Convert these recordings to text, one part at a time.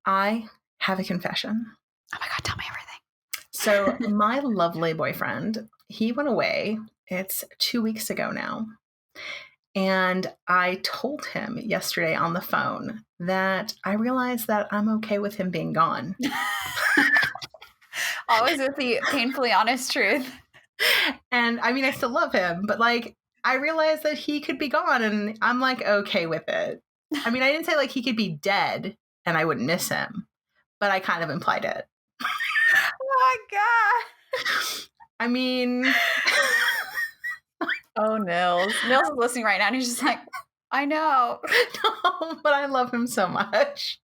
I have a confession. Oh my God, tell me everything. So my lovely boyfriend, he went away. It's 2 weeks ago now. And I told him yesterday on the phone that I realized that I'm okay with him being gone. Always with the painfully honest truth. And I mean, I still love him, but like, I realized that he could be gone and I'm like, okay with it. I mean, I didn't say like he could be dead and I wouldn't miss him, but I kind of implied it. Oh my God. I mean, oh, Nils. Nils is listening right now and he's just like, I know. no, but I love him so much.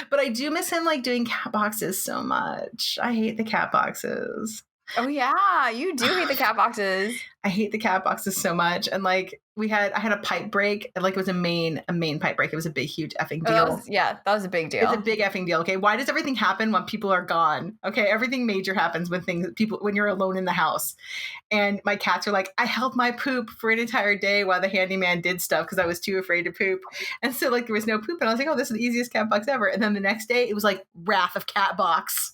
But I do miss him like doing cat boxes so much. I hate the cat boxes. Oh yeah, you do hate the cat boxes. I hate the cat boxes so much. And like I had a pipe break. Like it was a main pipe break. It was a big, huge effing deal. That was a big deal. It's a big effing deal. Okay. Why does everything happen when people are gone? Okay. Everything major happens when you're alone in the house. And my cats are like, I held my poop for an entire day while the handyman did stuff because I was too afraid to poop. And so like there was no poop. And I was like, oh, this is the easiest cat box ever. And then the next day it was like Wrath of Cat Box.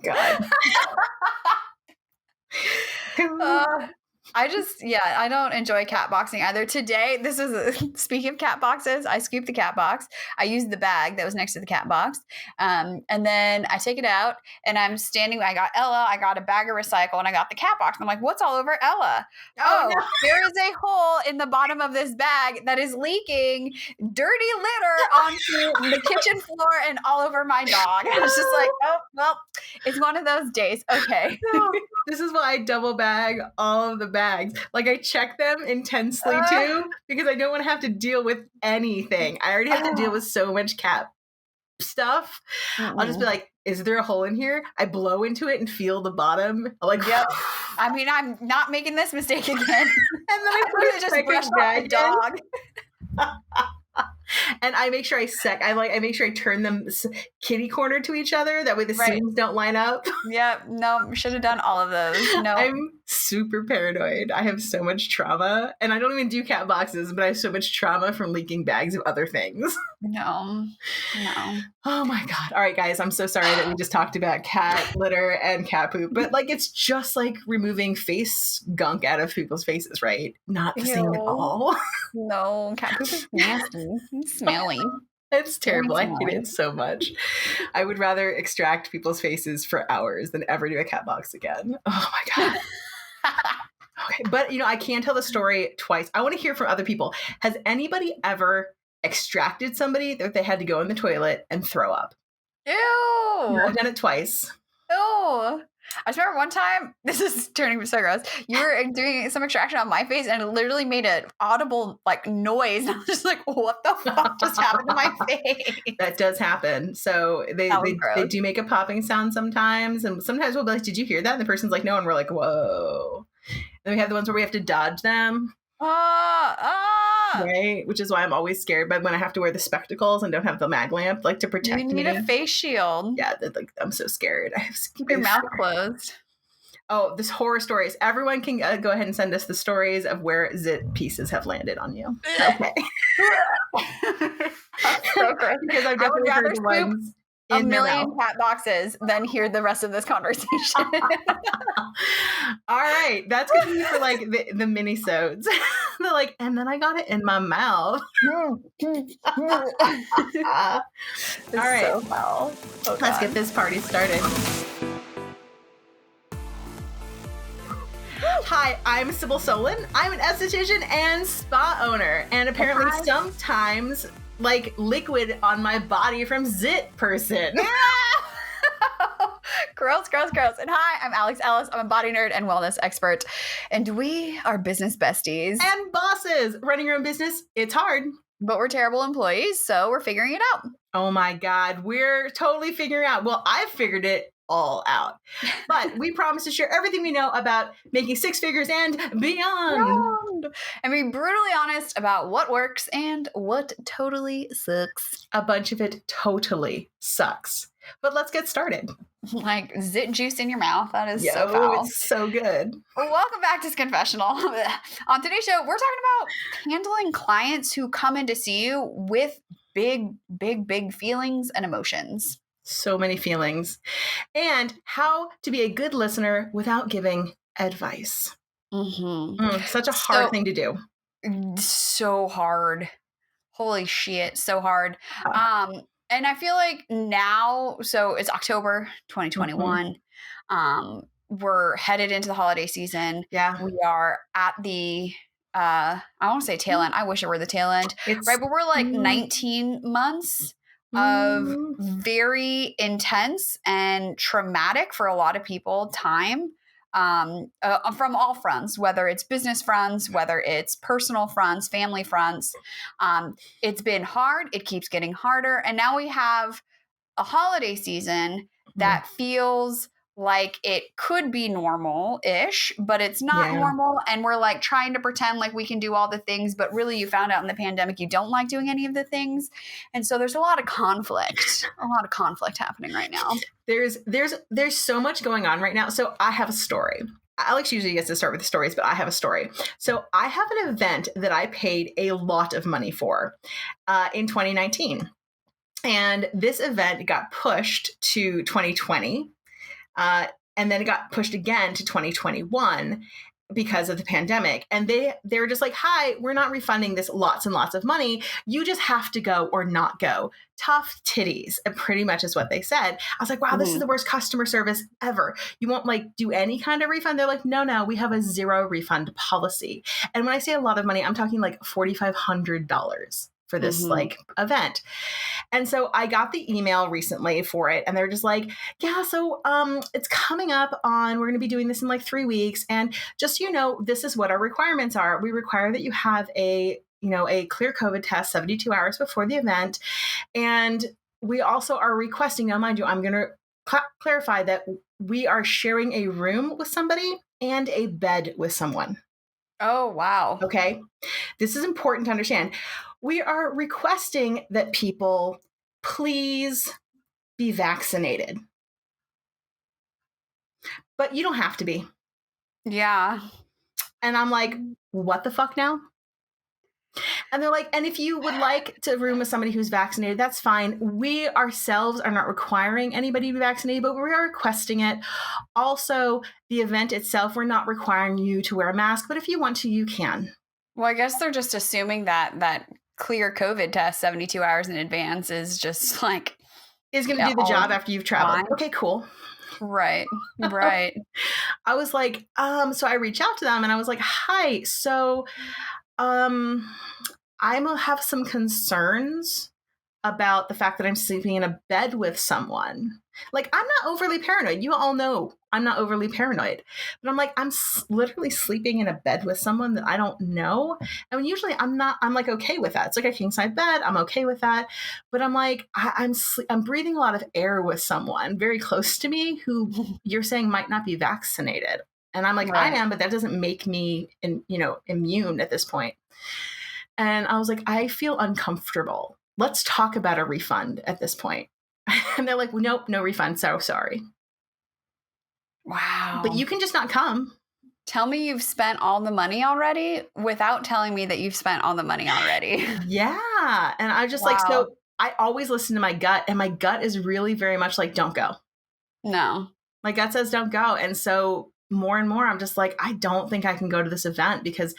God. I don't enjoy cat boxing either. Today, speaking of cat boxes, I scooped the cat box. I used the bag that was next to the cat box. And then I take it out and I'm standing, I got Ella, I got a bag of recycle and I got the cat box. I'm like, what's all over Ella? Oh, no. There is a hole in the bottom of this bag that is leaking dirty litter onto the kitchen floor and all over my dog. And I was just like, oh, well, it's one of those days. Okay. No, this is why I double bag all of the bags. Like I check them intensely too, because I don't want to have to deal with anything. I already have to deal with so much cat stuff. I'll just be like, is there a hole in here? I blow into it and feel the bottom. I'm like, yep. I mean, I'm not making this mistake again. And then I put just brush off the dog. And I make sure I make sure I turn them kitty corner to each other. That way the seams don't line up. Yeah, no, should have done all of those. No, I'm super paranoid. I have so much trauma, and I don't even do cat boxes, but I have so much trauma from leaking bags of other things. No. Oh my God. All right, guys, I'm so sorry that we just talked about cat litter and cat poop, but like it's just like removing face gunk out of people's faces, right? Not the same at all. No, cat poop is nasty. It's smelly. It's terrible. I hate it so much. I would rather extract people's faces for hours than ever do a cat box again. Oh my God. Okay. But I can tell the story twice. I want to hear from other people. Has anybody ever extracted somebody that they had to go in the toilet and throw up? Ew. I've done it twice. Ew. I just remember one time, this is turning so gross, you were doing some extraction on my face and it literally made an audible like noise. I was just like, what the fuck just happened to my face? That does happen. So they do make a popping sound sometimes. And sometimes we'll be like, did you hear that? And the person's like, no. And we're like, whoa. Then we have the ones where we have to dodge them. Right? Which is why I'm always scared but when I have to wear the spectacles and don't have the mag lamp like to protect me. You need a face shield. Yeah, like I'm so scared. I have to keep your mouth closed. Oh, this horror stories. Everyone can go ahead and send us the stories of where zit pieces have landed on you. Okay. So gross. Because I would rather scoop a million cat boxes than hear the rest of this conversation. All right. That's going to be for like the mini-sodes. They're like, and then I got it in my mouth. All right. So foul. Oh, let's get this party started. Hi, I'm Sybil Solon. I'm an esthetician and spa owner. And apparently sometimes like liquid on my body from zit person. Gross. And hi, I'm Alex Ellis. I'm a body nerd and wellness expert. And we are business besties. And bosses. Running your own business, it's hard. But we're terrible employees, so we're figuring it out. Oh my God, we're totally figuring out. Well, I've figured it all out. But we promise to share everything we know about making six figures and beyond. And be brutally honest about what works and what totally sucks. A bunch of it totally sucks. But let's get started. Like zit juice in your mouth. That is so foul. It's so good. Well, welcome back to Skinfessional. On today's show, we're talking about handling clients who come in to see you with big feelings and emotions. So many feelings. And how to be a good listener without giving advice. Such a hard thing to do. So hard. Holy shit, so hard. And I feel like now, so it's October 2021. We're headed into the holiday season. Yeah. We are at the I want to say tail end. I wish it were the tail end. Right, but we're like 19 months of very intense and traumatic for a lot of people time. From all fronts, whether it's business fronts, whether it's personal fronts, family fronts. It's been hard. It keeps getting harder. And now we have a holiday season that feels like it could be normal-ish, but it's not normal. And we're like trying to pretend like we can do all the things, but really you found out in the pandemic you don't like doing any of the things. And so there's a lot of conflict happening right now. There's so much going on right now. So I have a story. Alex usually gets to start with the stories, but I have a story. So I have an event that I paid a lot of money for in 2019. And this event got pushed to 2020. And then it got pushed again to 2021 because of the pandemic. And they were just like, hi, we're not refunding this lots and lots of money. You just have to go or not go. Tough titties. And pretty much is what they said. I was like, wow, this is the worst customer service ever. You won't like do any kind of refund. They're like, no, we have a zero refund policy. And when I say a lot of money, I'm talking like $4,500 for this like event. And so I got the email recently for it and they're just like, yeah, so it's coming up on, we're going to be doing this in like 3 weeks. And just, so you know, this is what our requirements are. We require that you have a clear COVID test 72 hours before the event. And we also are requesting, now mind you, I'm going to clarify that we are sharing a room with somebody and a bed with someone. Oh, wow. Okay. This is important to understand. We are requesting that people please be vaccinated. But you don't have to be. Yeah. And I'm like, what the fuck now? And they're like, and if you would like to room with somebody who's vaccinated, that's fine. We ourselves are not requiring anybody to be vaccinated, but we are requesting it. Also, the event itself, we're not requiring you to wear a mask, but if you want to, you can. Well, I guess they're just assuming that clear COVID test 72 hours in advance is just like... is going to do the job after you've traveled. Fine. Okay, cool. Right. I was like, so I reached out to them and I was like, hi, so I have some concerns about the fact that I'm sleeping in a bed with someone. Like, I'm not overly paranoid. You all know I'm not overly paranoid. But I'm like, I'm literally sleeping in a bed with someone that I don't know. And usually I'm like okay with that. It's like a king size bed. I'm okay with that. But I'm like, I'm breathing a lot of air with someone very close to me who you're saying might not be vaccinated. And I'm like, right. I am, but that doesn't make me, immune at this point. And I was like, I feel uncomfortable. Let's talk about a refund at this point. And they're like, well, nope, no refund. So sorry. Wow. But you can just not come. Tell me you've spent all the money already without telling me that you've spent all the money already. Yeah. And I just like, so I always listen to my gut, and my gut is really very much like, don't go. No. My gut says don't go. And so more and more, I'm just like, I don't think I can go to this event, because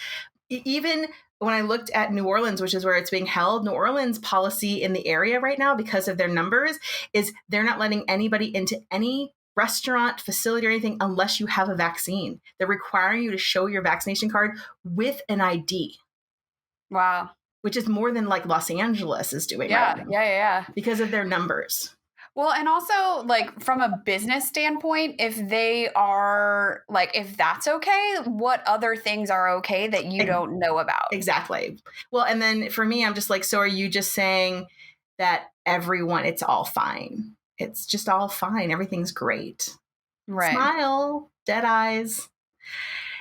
even when I looked at New Orleans, which is where it's being held, New Orleans policy in the area right now, because of their numbers, is they're not letting anybody into any restaurant, facility, or anything unless you have a vaccine. They're requiring you to show your vaccination card with an ID. Wow. Which is more than like Los Angeles is doing right now. Yeah. Because of their numbers. Well, and also, like, from a business standpoint, if they are, like, if that's okay, what other things are okay that you don't know about? Exactly. Well, and then for me, I'm just like, so are you just saying that it's all fine? It's just all fine. Everything's great. Right. Smile, dead eyes.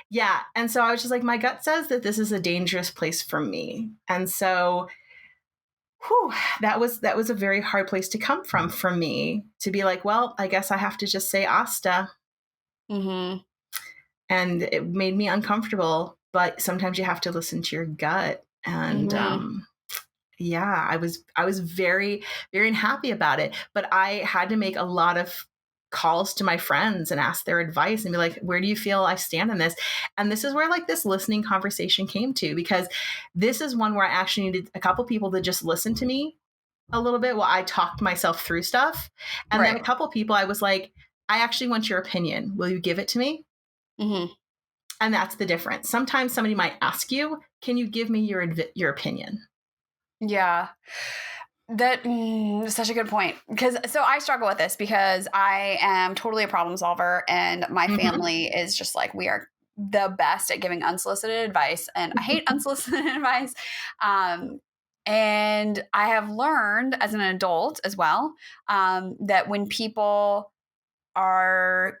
Yeah. And so I was just like, my gut says that this is a dangerous place for me. And so... that was a very hard place to come from for me, to be like, well, I guess I have to just say Asta. Mm-hmm. And it made me uncomfortable, but sometimes you have to listen to your gut. And Yeah, I was very, very unhappy about it. But I had to make a lot of calls to my friends and ask their advice and be like, where do you feel I stand in this? And this is where like this listening conversation came to, because this is one where I actually needed a couple people to just listen to me a little bit while I talked myself through stuff. And then a Right. couple people I was like, I actually want your opinion. Will you give it to me? Mm-hmm. And that's the difference. Sometimes somebody might ask you, can you give me your opinion? Yeah. That is such a good point. Because so I struggle with this because I am totally a problem solver, and my Mm-hmm. family is just like, we are the best at giving unsolicited advice, and I hate unsolicited advice. Um, and I have learned as an adult as well, that when people are,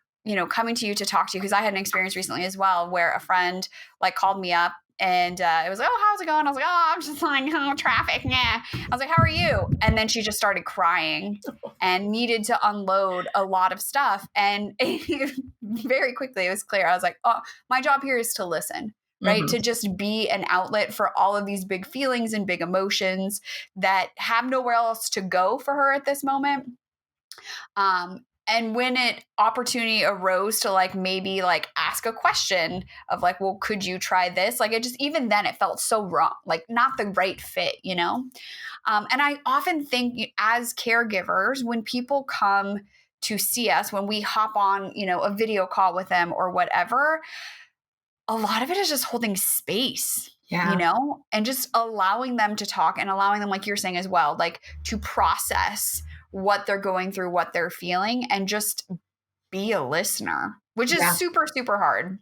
coming to you to talk to you, because I had an experience recently as well where a friend like called me up, and it was like, oh, how's it going? I was like, oh, I'm just like, oh, traffic. Yeah. I was like, how are you? And then she just started crying and needed to unload a lot of stuff. And very quickly, it was clear. I was like, oh, my job here is to listen, right? Mm-hmm. To just be an outlet for all of these big feelings and big emotions that have nowhere else to go for her at this moment. And when it opportunity arose to like maybe like ask a question of like, well, could you try this? Like it just, even then it felt so wrong, like not the right fit, you know? And I often think as caregivers, when people come to see us, when we hop on, a video call with them or whatever, a lot of it is just holding space, Yeah. and just allowing them to talk and allowing them, like you're saying as well, like to process what they're going through, what they're feeling, and just be a listener, which is Yeah. super, super hard.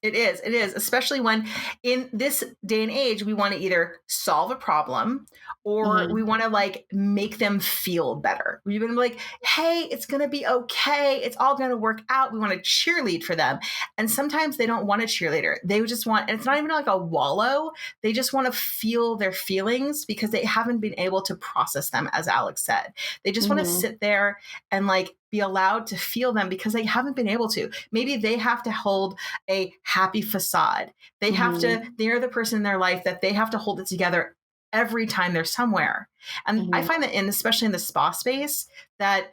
It is. It is. Especially when in this day and age, we want to either solve a problem or we Mm-hmm. want to like make them feel better. We're going to be like, hey, it's going to be okay. It's all going to work out. We want to cheerlead for them. And sometimes they don't want a cheerleader. They just want, and it's not even like a wallow. They just want to feel their feelings because they haven't been able to process them, as Alex said. They just want to Mm-hmm. sit there and like be allowed to feel them because they haven't been able to. Maybe they have to hold a happy facade. They have to, Mm-hmm. they're the person in their life that they have to hold it together every time they're somewhere. And I Mm-hmm. find that especially in the spa space, that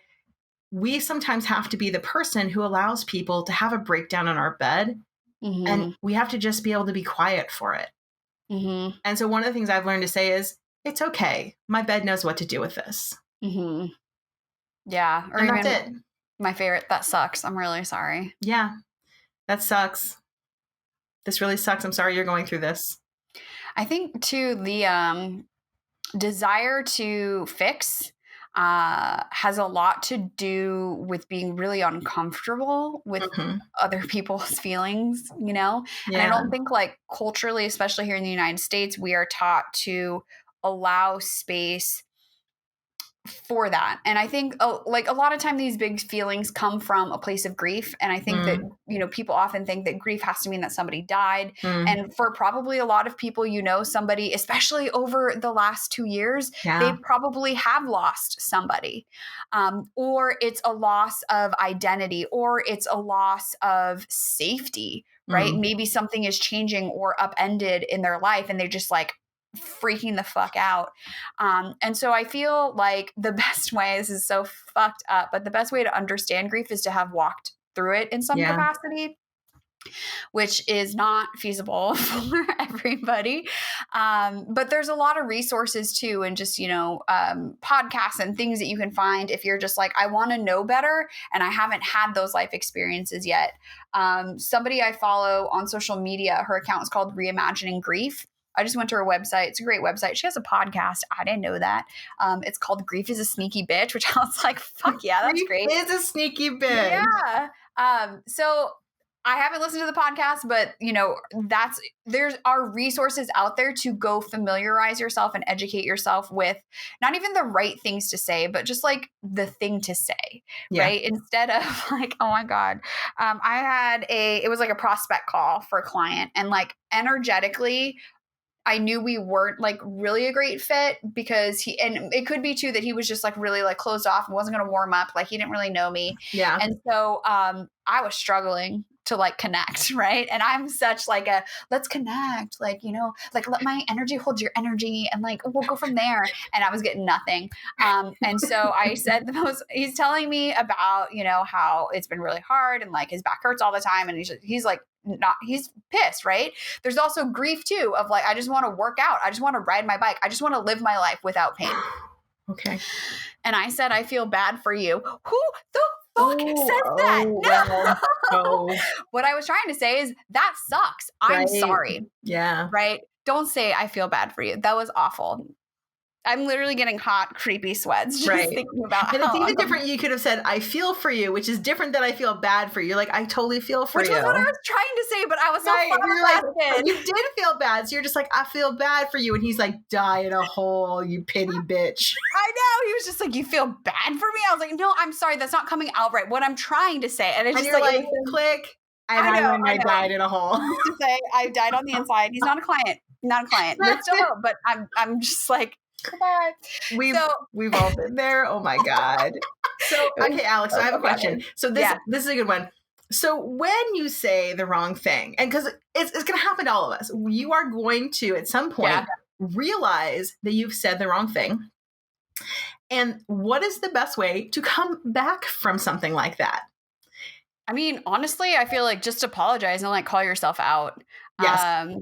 we sometimes have to be the person who allows people to have a breakdown in our bed. And Mm-hmm. we have to just be able to be quiet for it. Mm-hmm. And so one of the things I've learned to say is, it's okay. My bed knows what to do with this. Mm-hmm. Yeah. Or And that's even it. my favorite, that sucks. I'm really sorry. Yeah, that sucks. This really sucks. I'm sorry you're going through this. I think too, the desire to fix has a lot to do with being really uncomfortable with Mm-hmm. other people's feelings, And I Yeah. don't think, like, culturally, especially here in the United States, we are taught to allow space for that. And I think like a lot of time these big feelings come from a place of grief, and I think that Mm, people often think that grief has to mean that somebody died. mm, And for probably a lot of people, somebody, especially over the last 2 years, they yeah. probably have lost somebody, or it's a loss of identity, or it's a loss of safety, right? Mm, Maybe something is changing or upended in their life, and they're just like freaking the fuck out. And so I feel like the best way, this is so fucked up, but the best way to understand grief is to have walked through it in some yeah. capacity, which is not feasible for everybody. But there's a lot of resources too, and just, podcasts and things that you can find if you're just like, I want to know better and I haven't had those life experiences yet. Somebody I follow on social media, her account is called Reimagining Grief. I just went to her website. It's a great website. She has a podcast. I didn't know that. It's called Grief is a Sneaky Bitch, which I was like, fuck yeah, that's Grief great. is a sneaky bitch. Yeah. So I haven't listened to the podcast, but there's our resources out there to go familiarize yourself and educate yourself with not even the right things to say, but just like the thing to say, Yeah. right? Instead of like, oh my God, it was like a prospect call for a client, and like energetically, I knew we weren't like really a great fit because and it could be too that he was just like really like closed off and wasn't going to warm up. Like he didn't really know me. Yeah. And so I was struggling to like connect, right? And I'm such like a let's connect, like, you know, like let my energy hold your energy and like we'll go from there. And I was getting nothing. And so I said he's telling me about, you know, how it's been really hard and like his back hurts all the time. And he's like, he's pissed, right? There's also grief too of like, I just want to work out. I just want to ride my bike. I just want to live my life without pain. Okay. And I said, I feel bad for you. Who the fuck says that? No. No. What I was trying to say is that sucks. I'm sorry. Yeah. Right? Don't say I feel bad for you. That was awful. I'm literally getting hot, creepy sweats just thinking about and it's even different. You could have said, I feel for you, which is different than I feel bad for you. You're like, I totally feel for you. Which was what I was trying to say, but I was so flabbergasted. You did feel bad. So you're just like, I feel bad for you. And he's like, die in a hole, you pity bitch. I know. He was just like, you feel bad for me? I was like, no, I'm sorry. That's not coming out right. What I'm trying to say. And it's just like click. And I died in a hole. To say, I died on the inside. He's not a client. But still, but I'm just like, goodbye. We've all been there. Oh my God. So, okay, Alex, so I have a question. So this is a good one. So when you say the wrong thing, and because it's going to happen to all of us, you are going to, at some point, realize that you've said the wrong thing. And what is the best way to come back from something like that? I mean, honestly, I feel like just apologize and like call yourself out. Yes.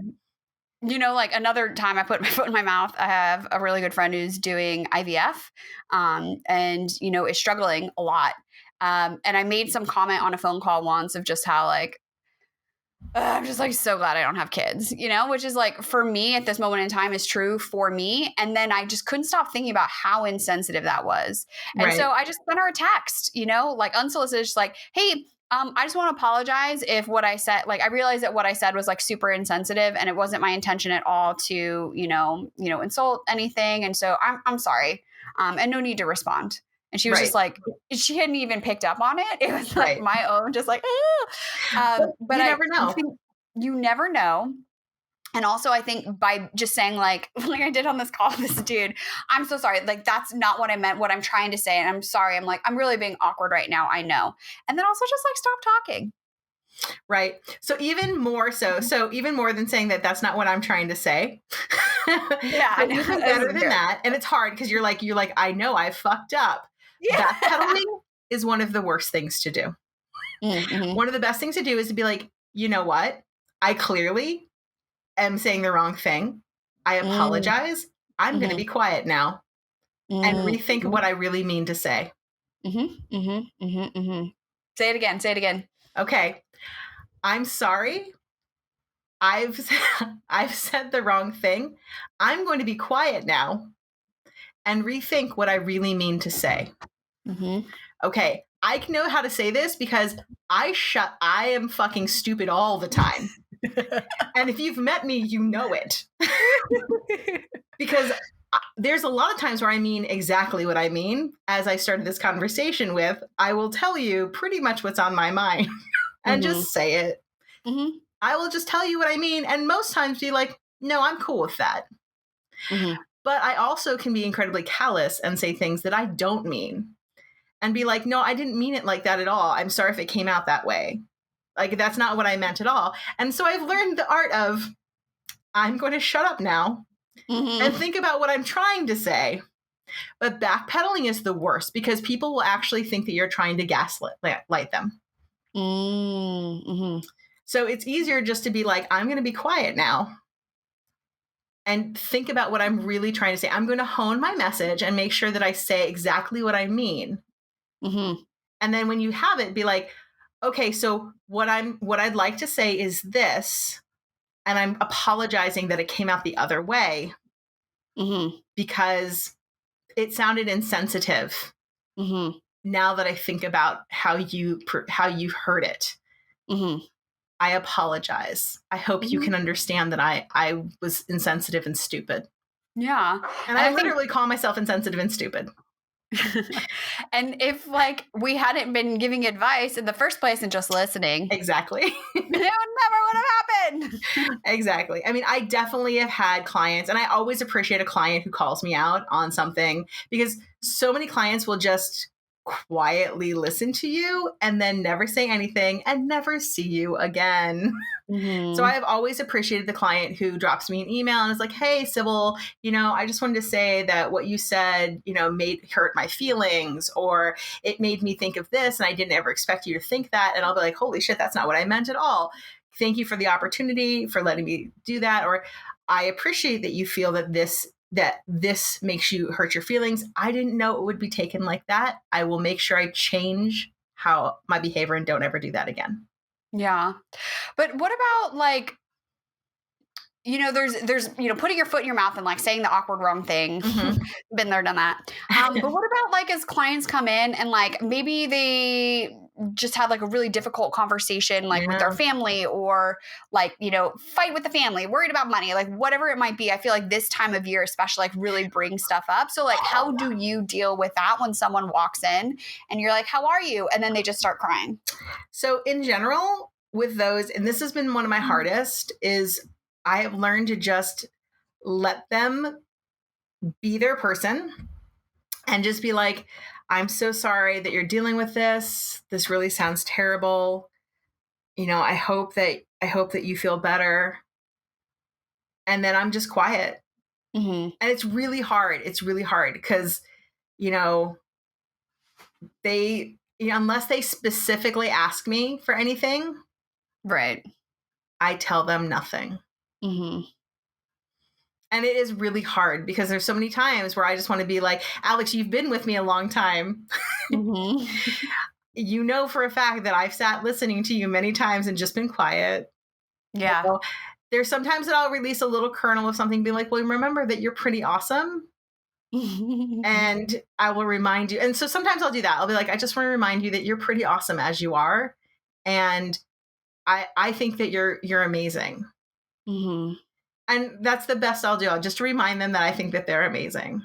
You know, like another time I put my foot in my mouth, I have a really good friend who's doing IVF and, you know, is struggling a lot. And I made some comment on a phone call once of just how like, I'm just like so glad I don't have kids, you know, which is like for me at this moment in time is true for me. And then I just couldn't stop thinking about how insensitive that was. And so I just sent her a text, you know, like unsolicited, just like, hey, I just want to apologize if what I said, like, I realized that what I said was like super insensitive and it wasn't my intention at all to, you know, insult anything. And so I'm sorry. And no need to respond. And she was just like, she hadn't even picked up on it. It was like my own, just like, but you never know. You never know. And also, I think by just saying like I did on this call with this dude, I'm so sorry. Like, that's not what I meant, what I'm trying to say. And I'm sorry. I'm like, I'm really being awkward right now. I know. And then also just like, stop talking. Right. So even more even more than saying that that's not what I'm trying to say. Yeah. Even better than that. And it's hard because you're like, I know I fucked up. Yeah. Backpedaling is one of the worst things to do. Mm-hmm. One of the best things to do is to be like, you know what? I clearly am saying the wrong thing. I apologize. I'm going to be quiet now and rethink what I really mean to say. Say it again. Okay. I'm sorry. I've said the wrong thing. I'm going to be quiet now and rethink what I really mean to say. Okay. I know how to say this because I am fucking stupid all the time. And if you've met me, you know it. Because there's a lot of times where I mean exactly what I mean. As I started this conversation with, I will tell you pretty much what's on my mind and just say it. I will just tell you what I mean. And most times be like, no, I'm cool with that. But I also can be incredibly callous and say things that I don't mean and be like, no, I didn't mean it like that at all. I'm sorry if it came out that way. Like, that's not what I meant at all. And so I've learned the art of, I'm going to shut up now and think about what I'm trying to say. But backpedaling is the worst because people will actually think that you're trying to gaslight them. So it's easier just to be like, I'm going to be quiet now and think about what I'm really trying to say. I'm going to hone my message and make sure that I say exactly what I mean. And then when you have it, be like, okay, so what I'd like to say is this, and I'm apologizing that it came out the other way because it sounded insensitive. Now that I think about how you heard it, I apologize. I hope you can understand that I was insensitive and stupid. Yeah, and I literally call myself insensitive and stupid. And if like we hadn't been giving advice in the first place and just listening, exactly, it never would have happened. Exactly. I mean, I definitely have had clients, and I always appreciate a client who calls me out on something because so many clients will just quietly listen to you and then never say anything and never see you again. So Mm-hmm. I've always appreciated the client who drops me an email and is like, hey, Sybil, I just wanted to say that what you said, made hurt my feelings, or it made me think of this and I didn't ever expect you to think that. And I'll be like, holy shit, that's not what I meant at all. Thank you for the opportunity for letting me do that. Or I appreciate that you feel that this makes you hurt your feelings. I didn't know it would be taken like that. I will make sure I change how my behavior and don't ever do that again. Yeah. But what about like, there's putting your foot in your mouth and like saying the awkward wrong thing. Mm-hmm. Been there, done that. But what about like as clients come in and like maybe they just had like a really difficult conversation like with their family, or like fight with the family, worried about money, like whatever it might be. I feel like this time of year especially like really brings stuff up. So like how do you deal with that when someone walks in and you're like, how are you? And then they just start crying? So in general with those, and this has been one of my hardest, is I have learned to just let them be their person and just be like, I'm so sorry that you're dealing with this. This really sounds terrible. I hope that you feel better. And then I'm just quiet. Mm-hmm. And it's really hard. It's really hard because, they, unless they specifically ask me for anything, Right. I tell them nothing. Mm-hmm. And it is really hard because there's so many times where I just want to be like, Alex, you've been with me a long time. Mm-hmm. You know for a fact that I've sat listening to you many times and just been quiet. Yeah. There's sometimes that I'll release a little kernel of something, be like, well, remember that you're pretty awesome. And I will remind you. And so sometimes I'll do that. I'll be like, I just want to remind you that you're pretty awesome as you are. And I think that you're amazing. Mm-hmm. And that's the best I'll do. I'll just remind them that I think that they're amazing.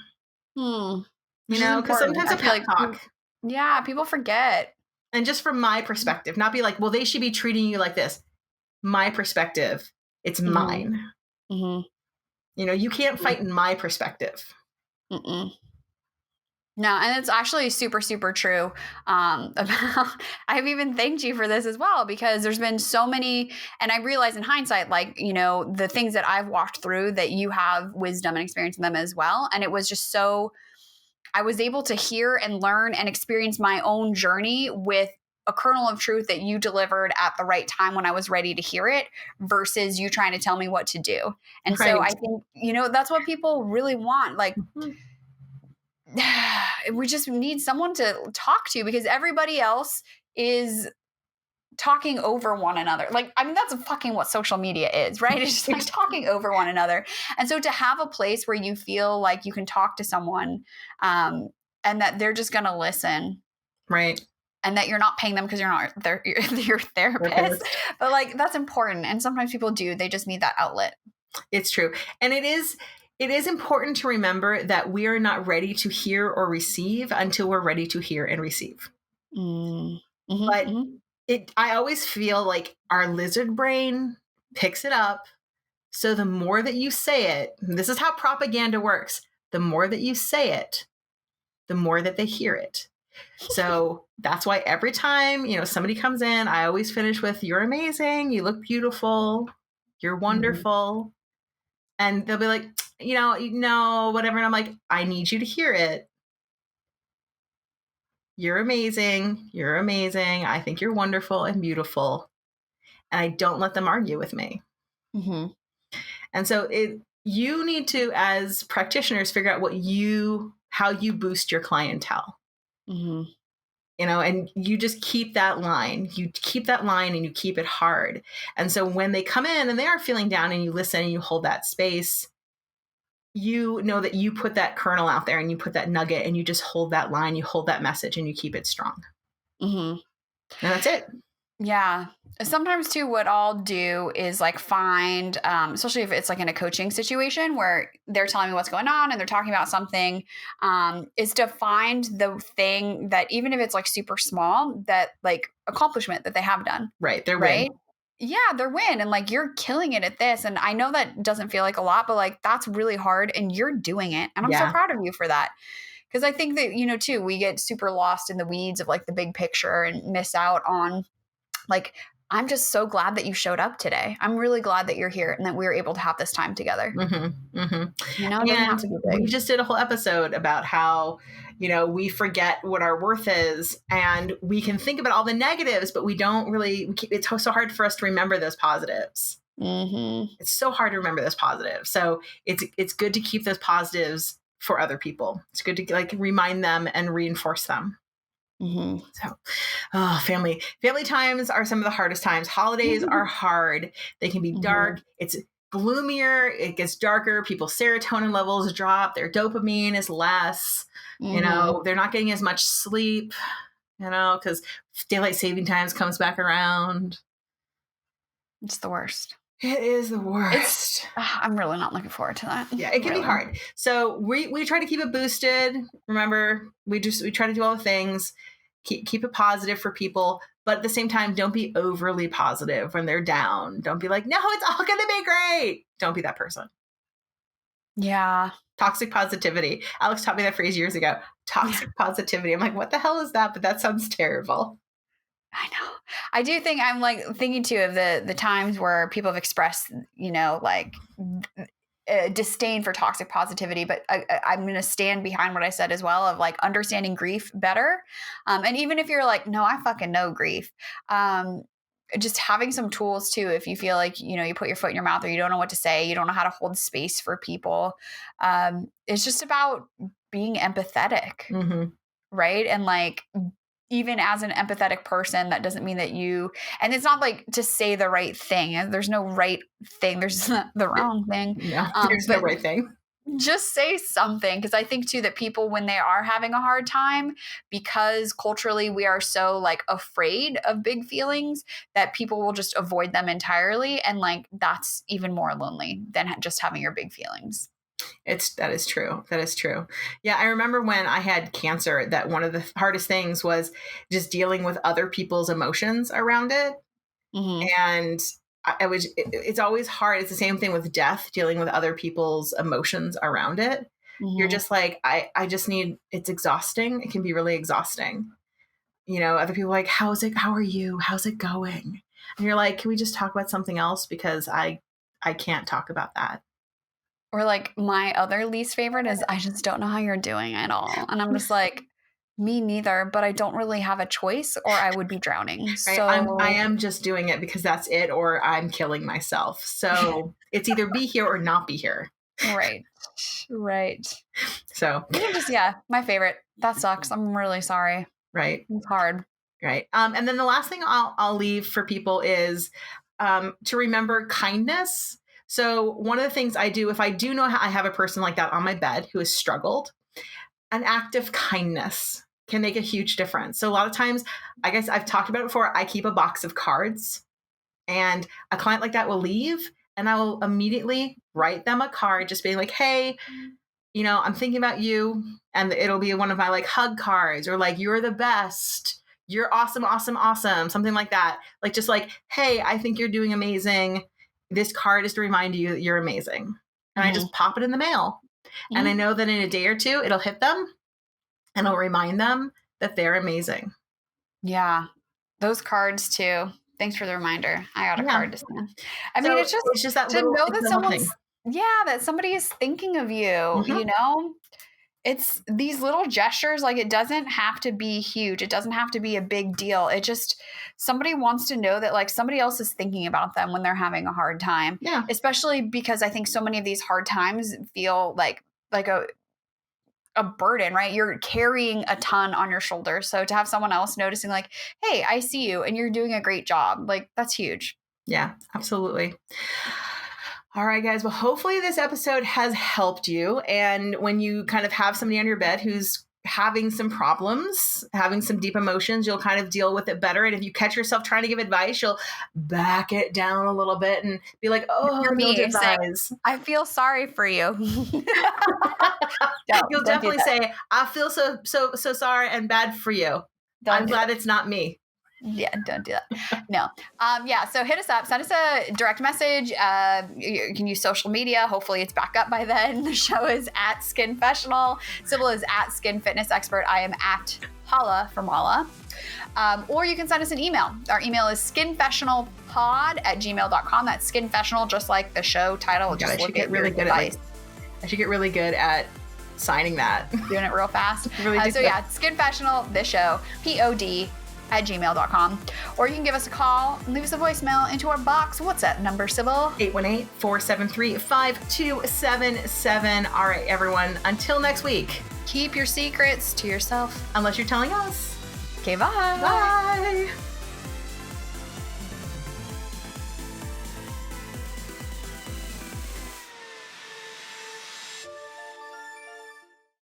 Because sometimes a pep talk. Yeah, people forget. And just from my perspective, not be like, well, they should be treating you like this. My perspective, it's mine. Mm-hmm. You can't fight in my perspective. Mm-mm. No, and it's actually super, super true. I've even thanked you for this as well, because there's been so many, and I realize in hindsight, like, the things that I've walked through that you have wisdom and experience in them as well. And it was just so, I was able to hear and learn and experience my own journey with a kernel of truth that you delivered at the right time when I was ready to hear it, versus you trying to tell me what to do. And Right. so I think, that's what people really want. Like, we just need someone to talk to, because everybody else is talking over one another. Like, I mean, that's fucking what social media is, right? It's just like talking over one another. And so to have a place where you feel like you can talk to someone, and that they're just going to listen. Right. And that you're not paying them because you're not your therapist. But like, that's important. And sometimes people do, they just need that outlet. It's true. And it is important to remember that we are not ready to hear or receive until we're ready to hear and receive. Mm-hmm. But mm-hmm. I always feel like our lizard brain picks it up. So the more that you say it, and this is how propaganda works, the more that you say it, the more that they hear it. So that's why every time, somebody comes in, I always finish with, you're amazing, you look beautiful, you're wonderful. Mm-hmm. And they'll be like, whatever. And I'm like, I need you to hear it. You're amazing. You're amazing. I think you're wonderful and beautiful. And I don't let them argue with me. Mm-hmm. And so you need to, as practitioners, figure out how you boost your clientele. Mm-hmm. And you just keep that line. You keep that line and you keep it hard. And so when they come in and they are feeling down and you listen and you hold that space, you know that you put that kernel out there and you put that nugget and you just hold that line, you hold that message and you keep it strong. Mm-hmm. And that's it. Yeah. Sometimes too, what I'll do is like find, especially if it's like in a coaching situation where they're telling me what's going on and they're talking about something, is to find the thing that, even if it's like super small, that like accomplishment that they have done. Right. Their win. Yeah, their win. And like, you're killing it at this. And I know that doesn't feel like a lot, but like, that's really hard and you're doing it. And I'm so proud of you for that. Because I think that, you know, too, we get super lost in the weeds of like the big picture and miss out on like, I'm just so glad that you showed up today. I'm really glad that you're here and that we were able to have this time together. You know, it doesn't have And to be we big. just did a whole episode about how, you know, we forget what our worth is, and we can think about all the negatives, but we don't really, it's so hard for us to remember those positives. It's so hard to remember those positives. So it's good to keep those positives for other people. It's good to like remind them and reinforce them. So, family times are some of the hardest times. Holidays are hard. They can be dark. It's gloomier. It gets darker. People's serotonin levels drop. Their dopamine is less. You know, they're not getting as much sleep, you know, because daylight saving times comes back around. It's the worst. It is the worst. I'm really not looking forward to that. Yeah, it can be hard. So we try to keep it boosted. Remember, we try to do all the things, keep it positive for people, but at the same time, don't be overly positive when they're down. Don't be like, no, it's all going to be great. Don't be that person. Yeah. Toxic positivity. Alex taught me that phrase years ago. Toxic positivity. I'm like, what the hell is that? But that sounds terrible. I know. I do think I'm like thinking too of the times where people have expressed, you know, like disdain for toxic positivity, but I'm going to stand behind what I said as well of like understanding grief better. And even if you're like, no, I fucking know grief. Just having some tools too, if you feel like, you know, you put your foot in your mouth or you don't know what to say, you don't know how to hold space for people. It's just about being empathetic. Right. And like, even as an empathetic person, that doesn't mean that you, and it's not like to say the right thing. There's no right thing. There's the wrong thing. No, there's no right thing. Just say something. Because I think too that people, when they are having a hard time, because culturally we are so like afraid of big feelings, that people will just avoid them entirely. And like, that's even more lonely than just having your big feelings. That is true. That is true. Yeah. I remember when I had cancer, that one of the hardest things was just dealing with other people's emotions around it. And it's always hard. It's the same thing with death, dealing with other people's emotions around it. You're just like, I just need, it's exhausting. It can be really exhausting. You know, other people are like, how are you? How's it going? And you're like, can we just talk about something else? Because I can't talk about that. Or like my other least favorite is I just don't know how you're doing at all. And I'm just like, me neither, but I don't really have a choice or I would be drowning. Right? So I am just doing it because that's it, or I'm killing myself. So it's either be here or not be here. Right. So my favorite. That sucks. I'm really sorry. Right. It's hard. Right. And then the last thing I'll leave for people is to remember kindness. So one of the things I do, if I do know I have a person like that on my bed who has struggled, an act of kindness can make a huge difference. So a lot of times, I guess I've talked about it before, I keep a box of cards, and a client like that will leave and I will immediately write them a card just being like, hey, you know, I'm thinking about you. And it'll be one of my like hug cards, or like, you're the best. You're awesome, awesome, awesome. Something like that. Like, just like, hey, I think you're doing amazing. This card is to remind you that you're amazing. And I just pop it in the mail. And I know that in a day or two, it'll hit them and it'll remind them that they're amazing. Yeah. Those cards too. Thanks for the reminder. I got a card to send. I mean, it's just that to know that someone's, that somebody is thinking of you, you know? It's these little gestures. Like, it doesn't have to be huge. It doesn't have to be a big deal. It just, somebody wants to know that like somebody else is thinking about them when they're having a hard time. Yeah. Especially because I think so many of these hard times feel like a burden, right? You're carrying a ton on your shoulders. So to have someone else noticing like, hey, I see you and you're doing a great job. Like, that's huge. Yeah, absolutely. All right, guys. Well, hopefully this episode has helped you. And when you kind of have somebody on your bed who's having some problems, having some deep emotions, you'll kind of deal with it better. And if you catch yourself trying to give advice, you'll back it down a little bit and be like, oh, me advise. I feel sorry for you. You'll definitely say, I feel so sorry and bad for you. I'm glad it's not me. Yeah, don't do that. No. Yeah, so hit us up. Send us a direct message. You can use social media. Hopefully it's back up by then. The show is at Skinfessional. Sybil is at Skin Fitness Expert. I am at Hala from Hala. Or you can send us an email. Our email is skinfessionalpod@gmail.com. That's Skinfessional, just like the show title. God, I should get really good at I should get really good at signing that. Doing it real fast. Really so yeah, Skinfessional, this show, pod@gmail.com. Or you can give us a call and leave us a voicemail into our box. What's that number, Sybil? 818-473-5277. All right, everyone. Until next week. Keep your secrets to yourself. Unless you're telling us. Okay, bye. Bye.